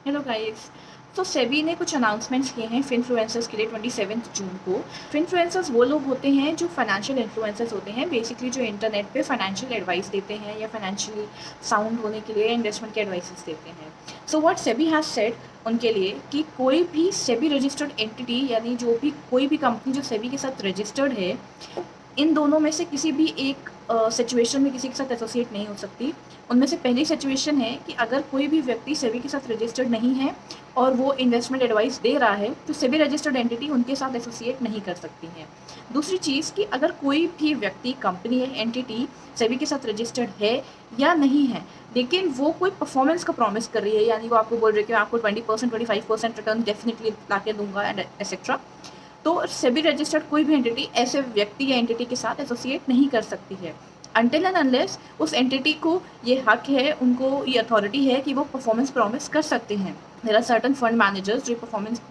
Hello guys. तो सेबी ने कुछ अनाउंसमेंट्स किए हैं फिनफ्लुएंसर्स के लिए 27 जून को। फिनफ्लुएंसर्स वो लोग होते हैं जो फाइनेंशियल इन्फ्लुएंसर्स होते हैं, बेसिकली जो इंटरनेट पे फाइनेंशियल एडवाइस देते हैं या फाइनेंशियली साउंड होने के लिए इन्वेस्टमेंट के एडवाइसेस देते हैं। So what SEBI has said उनके लिए कि कोई भी सेबी रजिस्टर्ड एंटिटी यानी जो भी कोई भी कंपनी जो सेबी के साथ रजिस्टर्ड है, इन दोनों में से किसी भी एक सिचुएशन में किसी के साथ एसोसिएट नहीं हो सकती। उनमें से पहली सिचुएशन है कि अगर कोई भी व्यक्ति सेबी के साथ रजिस्टर्ड नहीं है और वो इन्वेस्टमेंट एडवाइस दे रहा है तो सेबी रजिस्टर्ड एंटिटी उनके साथ एसोसिएट नहीं कर सकती है। दूसरी चीज़ कि अगर कोई भी व्यक्ति, कंपनी या एंटिटी सेबी के साथ रजिस्टर्ड है या नहीं है, लेकिन वो कोई परफॉर्मेंस का प्रॉमिस कर रही है, यानी वो आपको बोल रही है कि मैं आपको 20% 25% रिटर्न डेफिनेटली ला के दूंगा एंड एक्सेट्रा, तो सेबी रजिस्टर्ड कोई भी एंटिटी ऐसे व्यक्ति या एंटिटी के साथ एसोसिएट नहीं कर सकती है अनटिल एंड अनलेस उस एंटिटी को ये हक है, उनको ये अथॉरिटी है कि वो परफॉर्मेंस प्रॉमिस कर सकते हैं। There are certain fund managers जो परफॉर्मेंस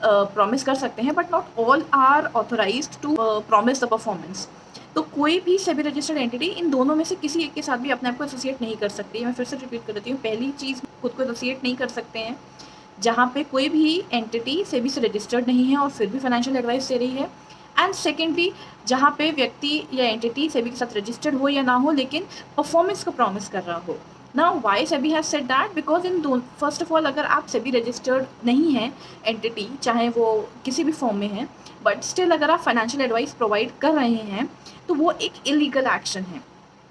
प्रॉमिस कर सकते हैं, but not all are authorised to promise the performance. तो कोई भी सेबी रजिस्टर्ड एंटिटी इन दोनों में से किसी एक के साथ भी अपने आप को एसोसिएट नहीं कर सकती। मैं फिर से रिपीट कर देती हूँ, पहली चीज़ खुद को एसोसिएट नहीं कर सकते हैं जहाँ पे कोई भी एंटिटी सेबी से रजिस्टर्ड नहीं है और फिर भी फाइनेंशियल एडवाइस दे रही है। एंड सेकेंडली, जहाँ पे व्यक्ति या एंटिटी सेबी के साथ रजिस्टर्ड हो या ना हो लेकिन परफॉर्मेंस का प्रॉमिस कर रहा हो। Now why SEBI has said that? Because in दो, फर्स्ट ऑफ ऑल, अगर आप सेबी रजिस्टर्ड नहीं है एंटिटी, चाहे वो किसी भी फॉर्म में है, बट स्टिल अगर आप फाइनेंशियल एडवाइस प्रोवाइड कर रहे हैं तो वो एक इलीगल एक्शन है।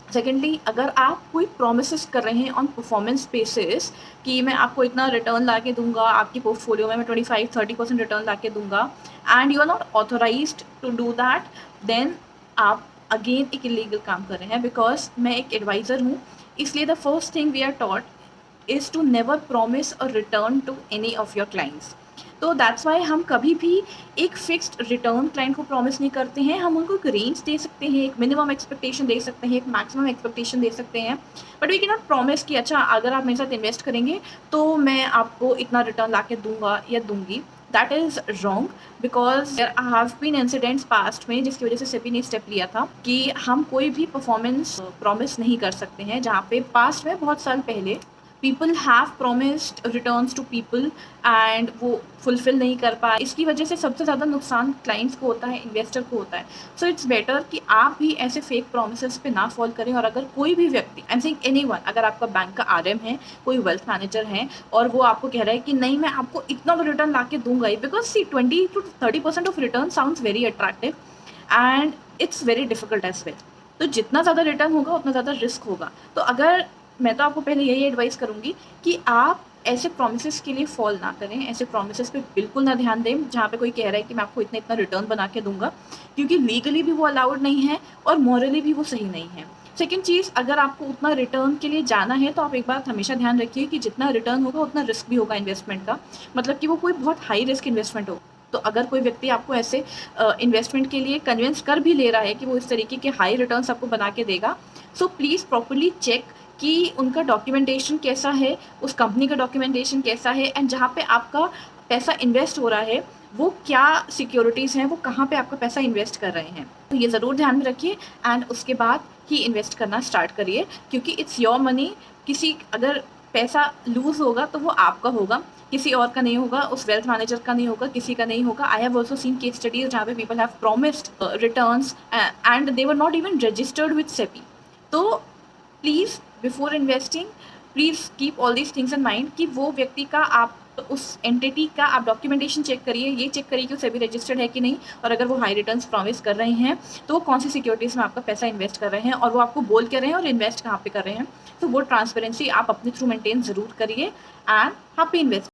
सेकेंडली, अगर आप कोई प्रोमिस कर रहे हैं ऑन परफॉर्मेंस बेसिस कि मैं आपको इतना रिटर्न ला के दूंगा, आपकी पोर्टफोलियो में मैं 25-30% रिटर्न ला के दूंगा, and you are not authorised to do that, then आप अगेन एक इलीगल काम कर रहे हैं। बिकॉज मैं एक एडवाइज़र हूँ, इसलिए the first thing we are taught is to never promise a return to any of your clients. तो दैट्स वाई हम कभी भी एक फिक्स्ड रिटर्न क्लाइंट को प्रॉमिस नहीं करते हैं। हम उनको एक रेंज दे सकते हैं, एक मिनिमम एक्सपेक्टेशन दे सकते हैं, एक मैक्सिमम एक्सपेक्टेशन दे सकते हैं, but we can not promise कि अच्छा अगर आप मेरे साथ इन्वेस्ट करेंगे तो मैं आपको इतना रिटर्न ला के दूंगा या दूंगी। That is wrong, because there have been incidents past में जिसकी वजह से सेबी ने स्टेप लिया था कि हम कोई भी परफॉर्मेंस प्रॉमिस नहीं कर सकते हैं, जहाँ पे पास्ट में बहुत साल पहले people have promised returns to people and वो फुलफिल नहीं कर पाए। इसकी वजह से सबसे ज़्यादा नुकसान क्लाइंट्स को होता है, इन्वेस्टर को होता है। सो इट्स बेटर कि आप भी ऐसे फेक प्रोमिस पे ना फॉल करें। और अगर कोई भी व्यक्ति, आई एम सेइंग एनीवन, अगर आपका बैंक का आरएम है, कोई वेल्थ मैनेजर है और वो आपको कह रहा है कि नहीं मैं आपको इतना तो रिटर्न ला के दूंगा ही, because say 20-30% of return sounds very attractive and it's very difficult as well. तो जितना ज़्यादा रिटर्न होगा उतना ज़्यादा रिस्क होगा। तो अगर मैं तो आपको पहले यही एडवाइस करूँगी कि आप ऐसे प्रोमिस के लिए फॉल ना करें, ऐसे प्रोमिस पे बिल्कुल ना ध्यान दें जहाँ पे कोई कह रहा है कि मैं आपको इतना इतना रिटर्न बना के दूंगा, क्योंकि लीगली भी वो अलाउड नहीं है और मॉरली भी वो सही नहीं है। सेकेंड चीज़, अगर आपको उतना रिटर्न के लिए जाना है तो आप एक बात हमेशा ध्यान रखिए कि जितना रिटर्न होगा उतना रिस्क भी होगा इन्वेस्टमेंट का, मतलब कि वो कोई बहुत हाई रिस्क इन्वेस्टमेंट हो। तो अगर कोई व्यक्ति आपको ऐसे इन्वेस्टमेंट के लिए कन्विंस कर भी ले रहा है कि वो इस तरीके के हाई रिटर्न्स आपको बना के देगा, सो प्लीज़ प्रॉपरली चेक कि उनका डॉक्यूमेंटेशन कैसा है, उस कंपनी का डॉक्यूमेंटेशन कैसा है, एंड जहाँ पे आपका पैसा इन्वेस्ट हो रहा है वो क्या सिक्योरिटीज़ हैं, वो कहाँ पे आपका पैसा इन्वेस्ट कर रहे हैं। तो ये ज़रूर ध्यान में रखिए एंड उसके बाद ही इन्वेस्ट करना स्टार्ट करिए, क्योंकि इट्स योर मनी। किसी अगर पैसा लूज़ होगा तो वो आपका होगा, किसी और का नहीं होगा, उस वेल्थ मैनेजर का नहीं होगा, किसी का नहीं होगा। I have also seen case studies जहाँ पे people have promised returns and they were not even registered with SEBI. तो please before investing please keep all these things in mind कि वो व्यक्ति का, आप उस एंटिटी का आप डॉक्यूमेंटेशन चेक करिए, ये चेक करिए कि वो सेबी रजिस्टर्ड है कि नहीं, और अगर वो हाई रिटर्न्स प्रॉमिस कर रहे हैं तो वो कौन सी सिक्योरिटीज़ में आपका पैसा इन्वेस्ट कर रहे हैं और वो आपको बोल के रहे हैं और इन्वेस्ट कहाँ पे कर रहे हैं। तो वो ट्रांसपेरेंसी आप अपने थ्रू मेंटेन ज़रूर करिए एंड हैप्पी इन्वेस्ट।